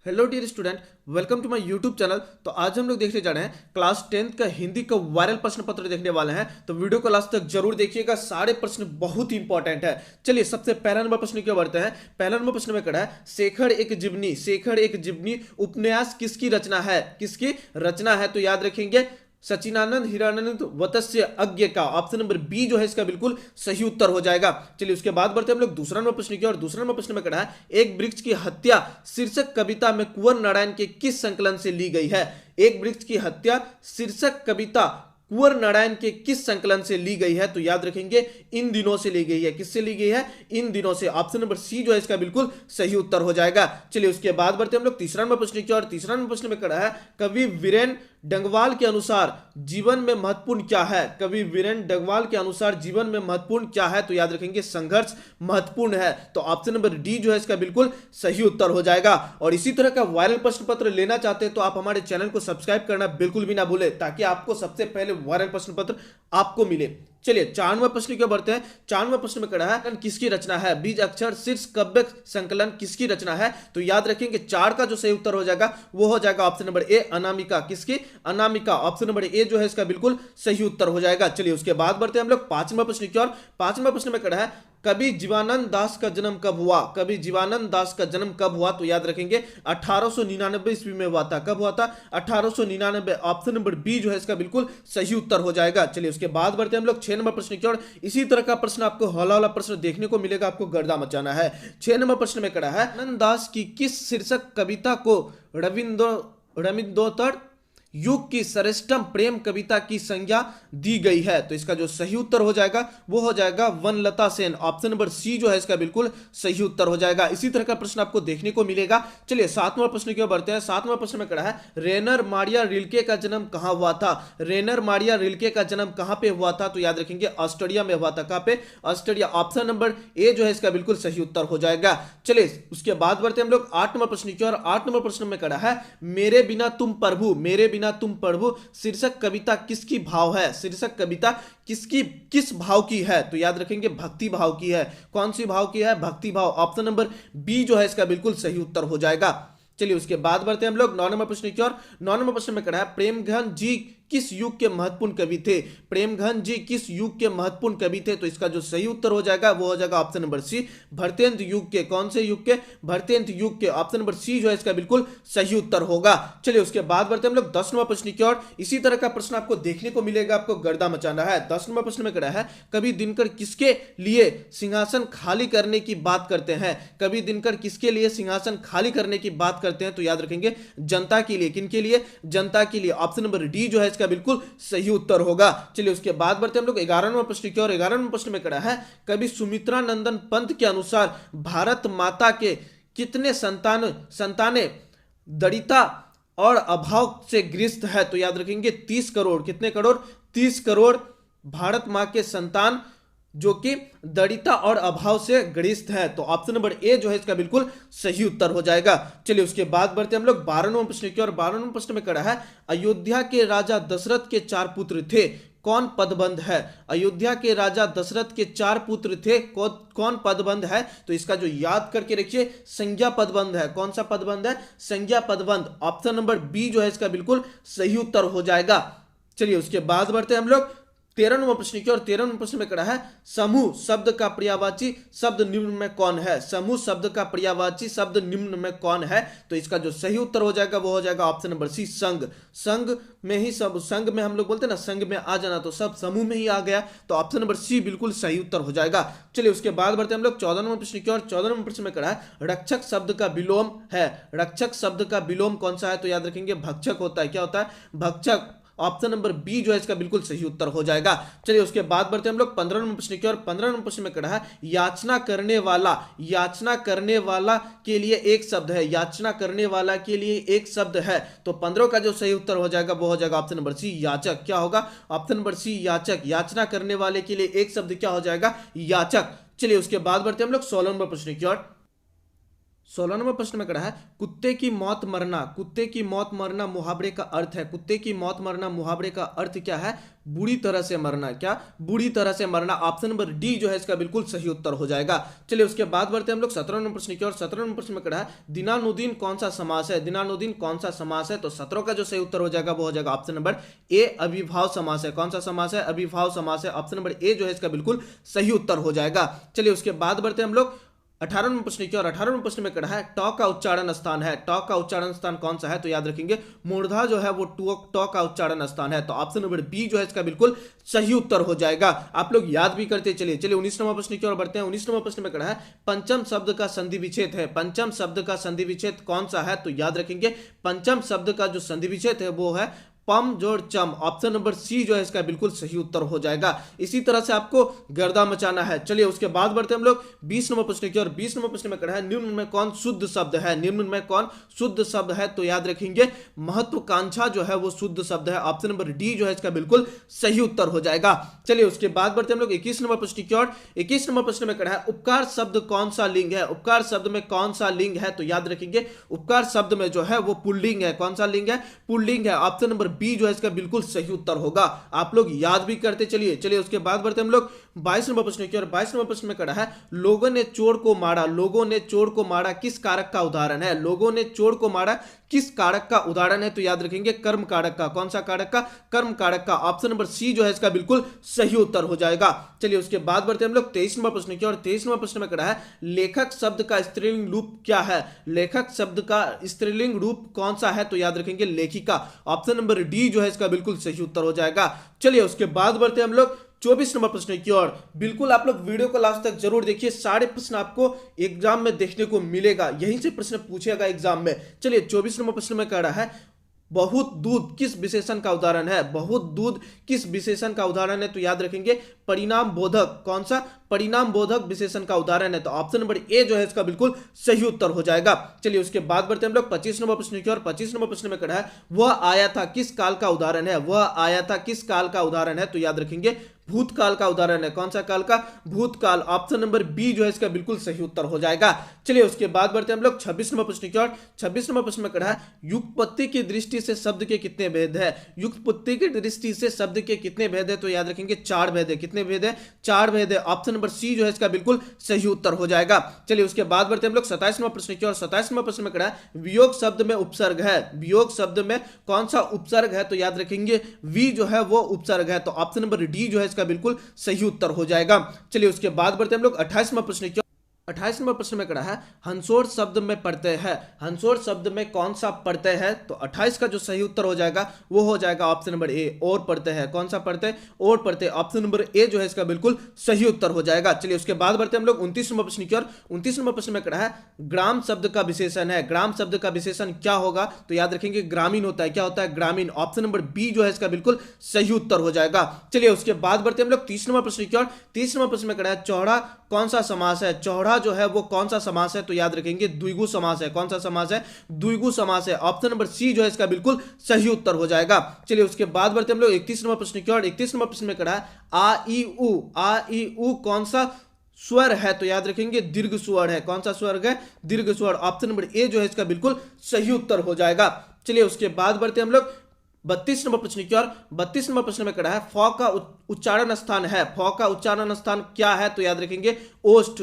Hello dear student, welcome to my YouTube channel. तो आज हम लोग देखने जा रहे हैं क्लास 10th का हिंदी का वायरल प्रश्न पत्र देखने वाले हैं। तो वीडियो को लास्ट तक जरूर देखिएगा, सारे प्रश्न बहुत ही इंपॉर्टेंट है। चलिए सबसे पहला नंबर प्रश्न की ओर बढ़ते हैं। पहला नंबर प्रश्न में खड़ा है शेखर एक जीवनी उपन्यास किसकी रचना है? किसकी रचना है? तो याद रखेंगे सचिनानंद हिरानंद वत्स्य अज्ञ का। ऑप्शन नंबर बी जो है इसका बिल्कुल सही उत्तर हो जाएगा। चलिए उसके बाद बढ़ते हैं हम लोग दूसरा नंबर प्रश्न की ओर। दूसरा नंबर प्रश्न में खड़ा है एक वृक्ष की हत्या शीर्षक कविता में कुंवर नारायण के किस संकलन से ली गई है? एक वृक्ष की हत्या शीर्षक कविता कुंवर नारायण के किस संकलन से ली गई है? तो याद रखेंगे इन दिनों से ली गई है। किससे ली गई है? इन दिनों से। ऑप्शन नंबर सी जो है इसका बिल्कुल सही उत्तर हो जाएगा। चलिए उसके बाद बढ़ते हम लोग तीसरा नंबर प्रश्न की ओर। तीसरा नंबर प्रश्न में खड़ा है कवि वीरेन डंगवाल के अनुसार जीवन में महत्वपूर्ण क्या है? कवि वीरेन डंगवाल के अनुसार जीवन में महत्वपूर्ण क्या है? तो याद रखेंगे संघर्ष महत्वपूर्ण है। तो ऑप्शन नंबर डी जो है इसका बिल्कुल सही उत्तर हो जाएगा। और इसी तरह का वायरल प्रश्न पत्र लेना चाहते हैं तो आप हमारे चैनल को सब्सक्राइब करना बिल्कुल भी ना भूले, ताकि आपको सबसे पहले वायरल प्रश्न पत्र आपको मिले। चलिए 4वें प्रश्न की ओर बढ़ते हैं। 4वें प्रश्न में खड़ा है किसकी रचना है? बीज अक्षर शीर्ष काव्य संकलन किसकी रचना है? तो याद रखेंगे 4 का जो सही उत्तर हो जाएगा वो हो जाएगा ऑप्शन नंबर ए अनामिका। किसकी? अनामिका। ऑप्शन नंबर ए जो है इसका बिल्कुल सही उत्तर हो जाएगा। चलिए उसके बाद बढ़ते हैं हम लोग 5वें प्रश्न की ओर। 5वें प्रश्न में खड़ा है कवि जीवानंद दास का जन्म कब हुआ? कवि जीवानंद दास का जन्म कब हुआ? तो याद रखेंगे 1899 ईस्वी में हुआ था। कब हुआ था? 1899। ऑप्शन नंबर बी जो है इसका बिल्कुल सही उत्तर हो जाएगा। चलिए उसके बाद बढ़ते हैं हम लोग 6 नंबर प्रश्न की ओर। इसी तरह का प्रश्न आपको हौला वाला प्रश्न देखने को मिलेगा, आपको गर्दा मचाना है। 6 नंबर प्रश्न में खड़ा है आनंद दास की किस शीर्षक कविता को रविंद्रोत्तर युग की श्रेष्ठतम प्रेम कविता की संज्ञा दी गई है? तो इसका जो सही उत्तर हो जाएगा वो हो जाएगा वनलता सेन। ऑप्शन नंबर सी जो है इसका बिल्कुल सही उत्तर हो जाएगा। इसी तरह का प्रश्न आपको देखने को मिलेगा। चलिए 7वां प्रश्न की ओर बढ़ते हैं। 7वां प्रश्न में खड़ा है रेनर मारिया रिल्के का जन्म कहां हुआ था? रेनर मारिया रिल्के का जन्म कहां पे हुआ था? तो याद रखेंगे ऑस्ट्रेलिया में हुआ था। कहां पे? ऑस्ट्रेलिया। ऑप्शन नंबर ए जो है इसका बिल्कुल सही उत्तर हो जाएगा। चलिए उसके बाद बढ़ते हैं हम लोग 8 नंबर प्रश्न की ओर। 8 नंबर प्रश्न में खड़ा है मेरे बिना तुम प्रभु, मेरे बिना तुम प्रभु शीर्षक कविता किसकी भाव है? शीर्षक कविता किसकी, किस भाव की है? तो याद रखेंगे भक्ति भाव की है। कौन सी भाव की है? भक्ति भाव। ऑप्शन नंबर बी जो है इसका बिल्कुल सही उत्तर हो जाएगा। चलिए उसके बाद बढ़ते हैं हम लोग 9 नंबर प्रश्न की ओर। 9 नंबर प्रश्न में खड़ा है प्रेमघन जी किस युग के महत्वपूर्ण कवि थे? प्रेमघन जी किस युग के महत्वपूर्ण कवि थे? तो इसका जो सही उत्तर हो जाएगा वो हो जाएगा ऑप्शन नंबर सी भरतेंद्र युग के। कौन से युग के? भरतेंद्र युग के। ऑप्शन नंबर सी जो है इसका बिल्कुल सही उत्तर होगा। चलिए उसके बाद बढ़ते हैं हम लोग 10 नंबर प्रश्न की ओर। इसी तरह का प्रश्न आपको देखने को मिलेगा, आपको गर्दा मचाना है। 10 नंबर प्रश्न में खड़ा है कवि दिनकर किसके लिए सिंहासन खाली करने की बात करते हैं? कवि दिनकर किसके लिए सिंहासन खाली करने की बात करते हैं? तो याद रखेंगे जनता के लिए। किनके लिए? जनता के लिए। ऑप्शन नंबर डी जो है इसका बिल्कुल सही उत्तर होगा। चलिए उसके बाद बढ़ते हैं हम लोग 11 नंबर प्रश्न की ओर। 11 नंबर प्रश्न में खड़ा है कवि सुमित्रा नंदन पंत के अनुसार भारत माता के कितने संतानें दरिद्रता और अभाव से ग्रस्त है? तो याद रखेंगे 30 करोड़। कितने करोड़? 30 करोड़ भारत मां के संतान जो कि दरिद्रता और अभाव से ग्रस्त है। तो ऑप्शन नंबर ए जो है इसका बिल्कुल सही उत्तर हो जाएगा। चलिए उसके बाद बढ़ते हैं हम लोग 12 नंबर प्रश्न की ओर। 12 नंबर प्रश्न में खड़ा है अयोध्या के राजा दशरथ के 4 पुत्र थे, कौन पदबंध है? अयोध्या के राजा दशरथ के 4 पुत्र थे, कौन पदबंध है? तो इसका जो याद करके रखिए संज्ञा पदबंध है। कौन सा पदबंध है? संज्ञा पदबंध। ऑप्शन नंबर बी जो है इसका बिल्कुल सही उत्तर हो जाएगा। चलिए उसके बाद बढ़ते हैं हम लोग 13 नंबर प्रश्न की ओर। 13 नंबर प्रश्न में खड़ा है समूह शब्द का पर्यायवाची शब्द निम्न में कौन है? समूह शब्द का पर्यायवाची शब्द निम्न में कौन है? तो इसका जो सही उत्तर हो जाएगा वो हो जाएगा ऑप्शन नंबर सी संघ। संघ में ही सब, संघ में हम लोग बोलते हैं ना संघ में आ जाना, तो सब समूह में ही आ गया। तो ऑप्शन नंबर सी बिल्कुल सही उत्तर हो जाएगा। चलिए उसके बाद बढ़ते हैं हम लोग 14 नंबर प्रश्न की ओर। 14 नंबर प्रश्न में खड़ा है रक्षक शब्द का विलोम है। रक्षक शब्द का विलोम कौन सा है? तो याद रखेंगे भक्षक होता है। क्या होता है? भक्षक। ऑप्शन नंबर बी जो है इसका बिल्कुल सही उत्तर हो जाएगा। चलिए उसके बाद बढ़ते हैं हम लोग 15 नंबर प्रश्न की ओर। 15 नंबर प्रश्न में खड़ा है याचना करने वाला, याचना करने वाला के लिए एक शब्द है। याचना करने वाला के लिए एक शब्द है। तो 15 का जो सही उत्तर हो जाएगा वो हो जाएगा ऑप्शन नंबर सी याचक। क्या होगा? ऑप्शन नंबर सी याचक। याचना करने वाले के लिए एक शब्द क्या हो जाएगा? याचक। चलिए उसके बाद बढ़ते हैं हम लोग 16 नंबर प्रश्न की ओर। 16 नंबर प्रश्न में खड़ा है कुत्ते की मौत मरना। कुत्ते की मौत मरना मुहावरे का अर्थ है। कुत्ते की मौत मरना मुहावरे का अर्थ क्या है? बुरी तरह से मरना। क्या? बुरी तरह से मरना। ऑप्शन नंबर डी जो है इसका बिल्कुल सही उत्तर हो जाएगा। चलिए उसके बाद बढ़ते हैं हम लोग 17 नंबर प्रश्न की ओर। 17 नंबर प्रश्न में खड़ा है दिनानुदीन कौन सा समास है? दिनानुदीन कौन सा समास है? तो 17 का जो सही उत्तर हो जाएगा वो हो जाएगा ऑप्शन नंबर ए, अविभाव समास है। कौन सा समास है? अविभाव समास है। ऑप्शन नंबर ए जो है इसका बिल्कुल सही उत्तर हो जाएगा। चलिए उसके बाद बढ़ते हैं हम लोग 18 नंबर प्रश्न की ओर। 18 नंबर प्रश्न में कड़ा है ट का उच्चारण स्थान है। ट का उच्चारण स्थान कौन सा है? तो याद रखेंगे मूर्धा जो है वो ट का उच्चारण स्थान है। तो ऑप्शन नंबर बी जो है इसका बिल्कुल सही उत्तर हो जाएगा। आप लोग याद भी करते चलिए। 19 नंबर प्रश्न की ओर बढ़ते हैं। 19 नंबर प्रश्न में कड़ा है पंचम शब्द का संधि विच्छेद है। पंचम शब्द का संधि विच्छेद कौन सा है? तो याद रखेंगे पंचम शब्द का जो संधि विच्छेद है वो है पम जोड़ चम। ऑप्शन नंबर सी जो है इसका बिल्कुल सही उत्तर हो जाएगा। इसी तरह से आपको गर्दा मचाना है। चलिए उसके बाद बढ़ते हम लोग 20 नंबर प्रश्न की ओर। 20 नंबर प्रश्न में कड़ा है निम्न में कौन शुद्ध शब्द है? निम्न में कौन शुद्ध शब्द है? तो याद रखेंगे महत्वाकांक्षा जो है वो शुद्ध शब्द है। ऑप्शन नंबर डी जो है इसका बिल्कुल सही उत्तर हो जाएगा। चलिए उसके बाद बढ़ते हम लोग 21 नंबर प्रश्न की ओर। 21 नंबर प्रश्न में कड़ा है उपकार शब्द कौन सा लिंग है? उपकार शब्द में कौन सा लिंग है? तो याद रखेंगे उपकार शब्द में जो है वो पुल्लिंग है। कौन सा लिंग है? पुल्लिंग है। ऑप्शन नंबर बी जो है इसका बिल्कुल सही उत्तर होगा। आप लोग याद भी करते चलिए। चलिए उसके बाद बढ़ते हम लोग 22 नंबर प्रश्न की ओर। 22 नंबर प्रश्न में कड़ा है लोगों ने चोर को मारा। लोगों ने चोर को मारा किस कारक का उदाहरण है? लोगों ने चोर को मारा किस कारक का उदाहरण है? तो याद रखेंगे कर्म कारक का। कौन सा कारक का? कर्म कारक का। ऑप्शन नंबर सी जो है इसका बिल्कुल सही उत्तर हो जाएगा। चलिए उसके बाद बढ़ते हम लोग 23 नंबर प्रश्न की ओर। 23 नंबर प्रश्न में कड़ा है लेखक शब्द का स्त्रीलिंग रूप क्या है? लेखक शब्द का स्त्रीलिंग रूप कौन सा है? तो याद रखेंगे लेखिका। ऑप्शन नंबर डी जो है इसका बिल्कुल सही उत्तर हो जाएगा। चलिए उसके बाद बढ़ते हम लोग 24 नंबर प्रश्न की ओर। बिल्कुल आप लोग वीडियो को लास्ट तक जरूर देखिए। सारे प्रश्न आपको एग्जाम में देखने को मिलेगा। यहीं से प्रश्न पूछेगा एग्जाम में। चलिए 24 नंबर प्रश्न में कह रहा है बहुत दूध किस विशेषण का उदाहरण है? बहुत दूध किस विशेषण का उदाहरण है? तो याद रखेंगे परिणाम बोधक। कौन सा? परिणाम बोधक विशेषण का उदाहरण है। तो ऑप्शन नंबर ए जो है इसका बिल्कुल सही उत्तर हो जाएगा। चलिए उसके बाद बढ़ते हम लोग 25 नंबर प्रश्न की ओर। 25 नंबर प्रश्न में कहा है वह आया था किस काल का उदाहरण है? वह आया था किस काल का उदाहरण है? तो याद रखेंगे भूतकाल का उदाहरण है। कौन सा काल का? भूतकाल। ऑप्शन नंबर बी जो है इसका बिल्कुल सही उत्तर हो जाएगा। चलिए उसके बाद बढ़ते हम लोग 26 नंबर प्रश्न की ओर। 26 नंबर प्रश्न में कहा है युगपत्ति की दृष्टि से शब्द के कितने भेद है? युगपत्ति की दृष्टि से शब्द के कितने भेद है? तो याद रखेंगे 4 भेद है। कितने भेद है? 4 भेद है। ऑप्शन नंबर सी जो है इसका बिल्कुल सही उत्तर हो जाएगा। चलिए उसके बाद बढ़ते हम लोग 27 नंबर प्रश्न की ओर। 27 नंबर प्रश्न में कहा है वियोग शब्द में उपसर्ग है। वियोग शब्द में कौन सा उपसर्ग है? तो याद रखेंगे वी जो है वो उपसर्ग है। तो ऑप्शन नंबर डी जो है इसका बिल्कुल सही उत्तर हो जाएगा। चलिए उसके बाद बढ़ते हम लोग 28वां प्रश्न की 28 नंबर प्रश्न में कड़ा है हंसोर शब्द में पढ़ते हैं। हंसोर शब्द में कौन सा पढ़ते हैं? तो 28 का जो सही उत्तर हो जाएगा वो हो जाएगा ऑप्शन नंबर ए और पढ़ते हैं। कौन सा पढ़ते हैं? और पढ़ते हैं। ऑप्शन नंबर ए जो है इसका बिल्कुल सही उत्तर हो जाएगा। चलिए उसके बाद बढ़ते हम लोग 29 नंबर प्रश्न की ओर। 29 नंबर प्रश्न में कड़ा है ग्राम शब्द का विशेषण है। ग्राम शब्द का विशेषण क्या होगा? तो याद रखेंगे ग्रामीण होता है। क्या होता है? ग्रामीण। ऑप्शन नंबर बी जो है इसका बिल्कुल सही उत्तर हो जाएगा। चलिए उसके बाद बढ़ते हम लोग 30 नंबर प्रश्न की ओर। 30 नंबर प्रश्न में कड़ा है चौड़ा कौन सा समास है? चौड़ा जो है वो कौन सा समास है? तो याद रखेंगे द्विगु समास है। कौन सा समास है? द्विगु समास है। ऑप्शन नंबर सी जो है इसका बिल्कुल सही उत्तर हो जाएगा। चलिए उसके बाद बढ़ते हम लोग 31 नंबर प्रश्न की ओर। 31 नंबर प्रश्न में कड़ा है आ ई उ। आ ई उ कौन सा स्वर है? तो याद रखेंगे दीर्घ स्वर है। कौन सा स्वर है? दीर्घ स्वर। ऑप्शन नंबर ए जो है इसका बिल्कुल सही उत्तर हो जाएगा। चलिए उसके बाद बढ़ते हम लोग 32 नंबर प्रश्न की ओर। 32 नंबर प्रश्न में कड़ा है फ का उच्चारण स्थान है। फ का उच्चारण स्थान क्या है? तो याद रखेंगे ओष्ठ।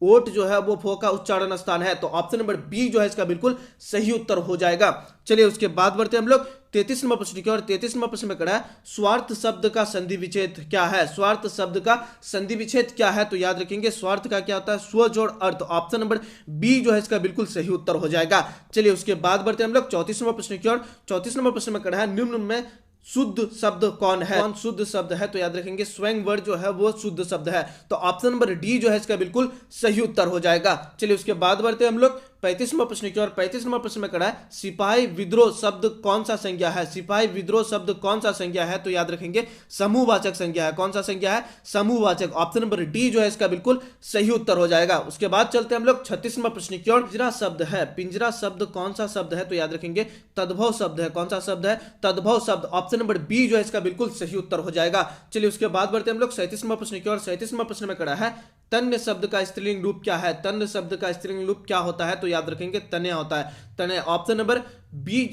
ओट जो है वो फो का उच्चारण स्थान है। तो ऑप्शन नंबर बी जो है इसका बिल्कुल सही उत्तर हो जाएगा। चलिए उसके बाद बढ़ते हम लोग 33 नंबर प्रश्न की ओर। 33 नंबर प्रश्न में कड़ा है स्वार्थ शब्द का संधि विच्छेद क्या है? स्वार्थ शब्द का संधि विच्छेद क्या है? तो याद रखेंगे स्वार्थ का क्या होता है? स्व जोड़ अर्थ। ऑप्शन नंबर बी जो है इसका बिल्कुल सही उत्तर हो जाएगा। चलिए उसके बाद बढ़ते हम लोग 34 नंबर प्रश्न की ओर। 34 नंबर प्रश्न में कड़ा है निम्न में शुद्ध शब्द कौन है? कौन शुद्ध शब्द है? तो याद रखेंगे स्वयं वर्ड जो है वो शुद्ध शब्द है। तो ऑप्शन नंबर डी जो है इसका बिल्कुल सही उत्तर हो जाएगा। चलिए उसके बाद बढ़ते हम लोग 35 नंबर प्रश्न की ओर। 35 नंबर प्रश्न में कड़ा है सिपाही विद्रोह शब्द कौन सा संज्ञा है? सिपाही विद्रोह शब्द कौन सा संज्ञा है? तो याद रखेंगे समूहवाचक संज्ञा है। कौन सा संज्ञा है? समूहवाचक। ऑप्शन नंबर डी जो है इसका बिल्कुल सही उत्तर हो जाएगा। उसके बाद चलते हम लोग 36 नंबर प्रश्न की ओर। पिंजरा शब्द है। पिंजरा शब्द कौन सा शब्द है? तो याद रखेंगे तद्भव शब्द है। कौन सा शब्द है? तद्भव शब्द। ऑप्शन नंबर बी जो है इसका बिल्कुल सही उत्तर हो जाएगा। चलिए उसके बाद बढ़ते हम लोग 37 नंबर प्रश्न की ओर। 37 नंबर प्रश्न में कड़ा है तन्य शब्द का स्त्रीलिंग रूप क्या है? तन्य शब्द का स्त्रीलिंग रूप क्या होता है? तो याद रखेंगे तनय होता है, तनय। ऑप्शन नंबर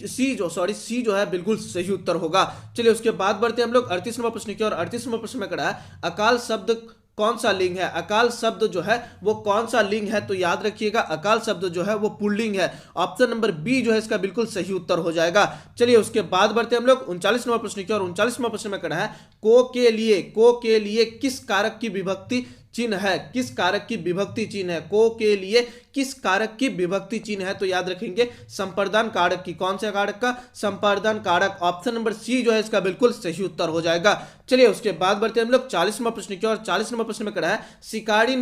सी जो है बिल्कुल सही उत्तर होगा। चलिए उसके बाद बढ़ते हैं हम लोग 38 नंबर प्रश्न की और 38 नंबर प्रश्न में कड़ा है अकाल शब्द कौन सा लिंग है? अकाल शब्द जो है वो कौन सा लिंग है? तो याद रखिएगा अकाल शब्द जो है वो पुल्लिंग है। ऑप्शन नंबर बी जो है इसका बिल्कुल सही उत्तर हो जाएगा। चलिए उसके बाद बढ़ते हैं हम लोग 39 नंबर प्रश्न की और 39 नंबर प्रश्न में कड़ा है को के लिए किस कारक की विभक्ति चिन्ह है? किस कारक की विभक्ति चिन्ह है? को के लिए किस कारक की विभक्ति चिन्ह है? तो याद रखेंगे संप्रदान कारक की। कौन से कारक का? संप्रदान कारक। ऑप्शन नंबर सी जो है इसका बिल्कुल सही उत्तर हो जाएगा। चलिए उसके बाद बढ़ते हैं हम लोग 40 नंबर प्रश्न की और 40 नंबर प्रश्न में कड़ा है शिकारी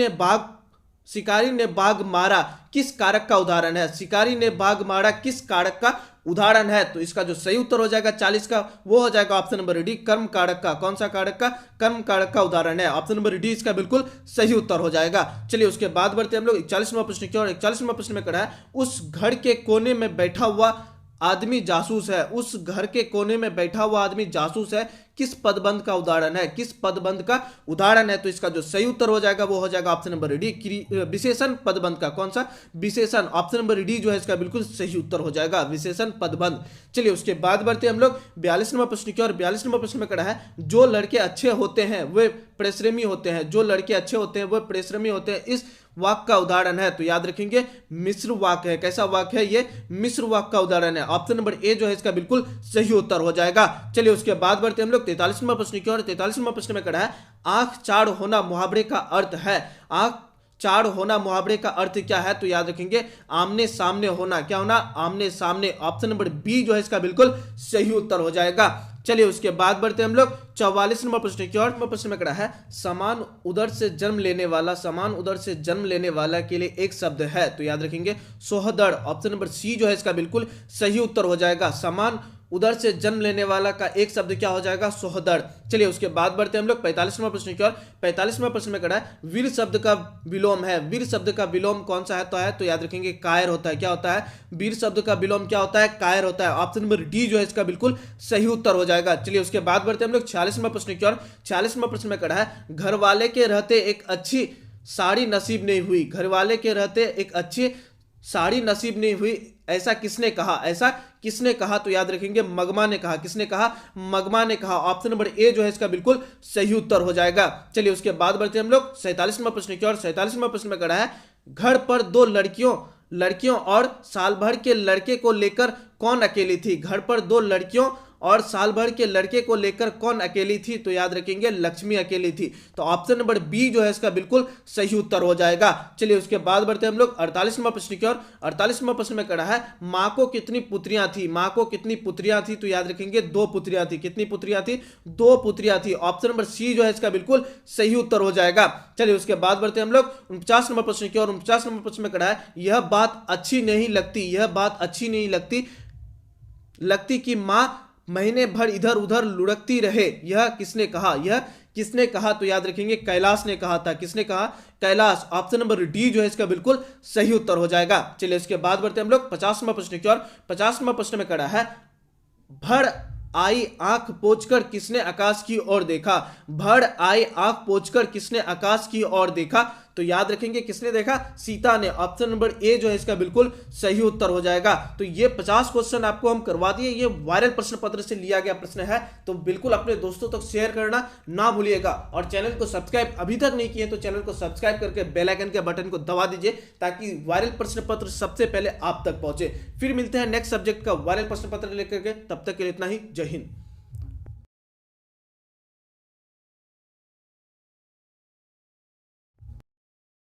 ने बाघ मारा किस कारक का उदाहरण है? शिकारी ने बाघ मारा किस कारक का उदाहरण है? तो इसका जो सही उत्तर हो जाएगा 40 का वो हो जाएगा ऑप्शन नंबर डी कर्म कारक का। कौन सा कारक का? कर्म कारक का उदाहरण है। ऑप्शन नंबर डी इसका बिल्कुल सही उत्तर हो जाएगा। चलिए उसके बाद बढ़ते हम लोग 41 नंबर प्रश्न की और 41 नंबर प्रश्न में कड़ा है उस घर के कोने में बैठा हुआ आदमी जासूस है। उस घर के कोने में बैठा हुआ आदमी जासूस है किस पदबंध का उदाहरण है? किस पदबंध का उदाहरण है? तो इसका जो सही उत्तर हो जाएगा वो हो जाएगा ऑप्शन नंबर डी विशेषण पदबंध का। कौन सा? विशेषण। ऑप्शन नंबर डी जो है इसका बिल्कुल सही उत्तर हो जाएगा विशेषण पदबंध। चलिए उसके बाद बढ़ते हम लोग 42 नंबर प्रश्न की और 42 नंबर प्रश्न में कड़ा है जो लड़के अच्छे होते हैं वे परिश्रमी होते हैं। जो लड़के अच्छे होते हैं वे परिश्रमी होते हैं इस वाक्य का उदाहरण है? तो याद रखेंगे मिश्र वाक्य है। कैसा वाक्य है ये? मिश्र वाक्य का उदाहरण है। ऑप्शन नंबर ए जो है इसका बिल्कुल सही उत्तर हो जाएगा। चलिए उसके बाद बढ़ते हम लोग 43 नंबर प्रश्न की और 43 नंबर प्रश्न में कड़ा है आंख चाड़ होना मुहावरे का अर्थ है। आंख चाड़ होना मुहावरे का अर्थ क्या है? तो याद रखेंगे आमने सामने होना। क्या होना? आमने सामने। ऑप्शन नंबर बी जो है इसका बिल्कुल सही उत्तर हो जाएगा। चलिए उसके बाद बढ़ते हम लोग 44 नंबर प्रश्न की और प्रश्न में कड़ा है समान उदर से जन्म लेने वाला के लिए एक शब्द है। तो याद रखेंगे सोहदर। ऑप्शन नंबर सी जो है इसका बिल्कुल सही उत्तर हो जाएगा। समान उधर से जन्म लेने वाला का एक शब्द क्या हो जाएगा? सोहदर। चलिए उसके बाद बढ़ते हम लोग 45वां प्रश्न की ओर। 45वां प्रश्न में कड़ा है वीर शब्द का विलोम है। वीर शब्द का विलोम कौन सा है? तो याद रखेंगे कायर होता है। क्या होता है? वीर शब्द का विलोम क्या होता है? कायर होता है। ऑप्शन नंबर डी जो है इसका बिल्कुल सही उत्तर हो जाएगा। चलिए उसके बाद बढ़ते हम लोग 46वां प्रश्न की ओर। 46वां प्रश्न में कड़ा है घर वाले के रहते एक अच्छी साड़ी नसीब नहीं हुई। घर वाले के रहते एक अच्छी साड़ी नसीब नहीं हुई ऐसा किसने कहा? ऐसा किसने कहा? तो याद रखेंगे मगमा ने कहा। किसने कहा? मगमा ने कहा। ऑप्शन नंबर ए जो है इसका बिल्कुल सही उत्तर हो जाएगा। चलिए उसके बाद बढ़ते हम लोग 47वां प्रश्न की ओर। 47वां प्रश्न में कड़ा है घर पर दो लड़कियों और साल भर के लड़के को लेकर कौन अकेली थी? घर पर दो लड़कियों और साल भर के लड़के को लेकर कौन अकेली थी? तो याद रखेंगे लक्ष्मी अकेली थी। तो ऑप्शन नंबर बी जो है इसका बिल्कुल सही उत्तर हो जाएगा। चलिए उसके बाद बढ़ते हम लोग 48वां प्रश्न की ओर। 48वां प्रश्न में कड़ा है मां को कितनी पुत्रियां थी? मां को कितनी पुत्रियां थी? तो याद रखेंगे दो पुत्रियां थी। कितनी पुत्रियां थी? दो पुत्रियां थी। ऑप्शन नंबर सी जो है इसका बिल्कुल सही उत्तर हो जाएगा। चलिए उसके बाद बढ़ते हम लोग 49 नंबर प्रश्न की ओर। 49 नंबर प्रश्न में कड़ा है यह बात अच्छी नहीं लगती कि मां महीने भर इधर उधर लुढ़कती रहे। यह किसने कहा? तो याद रखेंगे कैलाश ने कहा था। किसने कहा? कैलाश। ऑप्शन नंबर डी जो है इसका बिल्कुल सही उत्तर हो जाएगा। चलिए इसके बाद बढ़ते हम लोग 50वां प्रश्न की ओर। 50वां प्रश्न में कड़ा है भर आई आंख पोंछकर किसने आकाश की ओर देखा? भर आई आंख पोंछकर किसने आकाश की ओर देखा? तो याद रखेंगे किसने देखा? सीता ने। ऑप्शन नंबर ए जो है इसका बिल्कुल सही उत्तर हो जाएगा। तो ये 50 क्वेश्चन आपको हम करवा दिए। ये वायरल प्रश्न पत्र से लिया गया प्रश्न है, तो बिल्कुल अपने दोस्तों तक शेयर करना ना भूलिएगा। और चैनल को सब्सक्राइब अभी तक नहीं किए तो चैनल को सब्सक्राइब करके बेल आइकन के बटन को दबा दीजिए ताकि वायरल प्रश्न पत्र सबसे पहले आप तक पहुंचे। फिर मिलते हैं नेक्स्ट सब्जेक्ट का वायरल प्रश्न पत्र लेकर के। तब तक के लिए इतना ही। जय हिंद।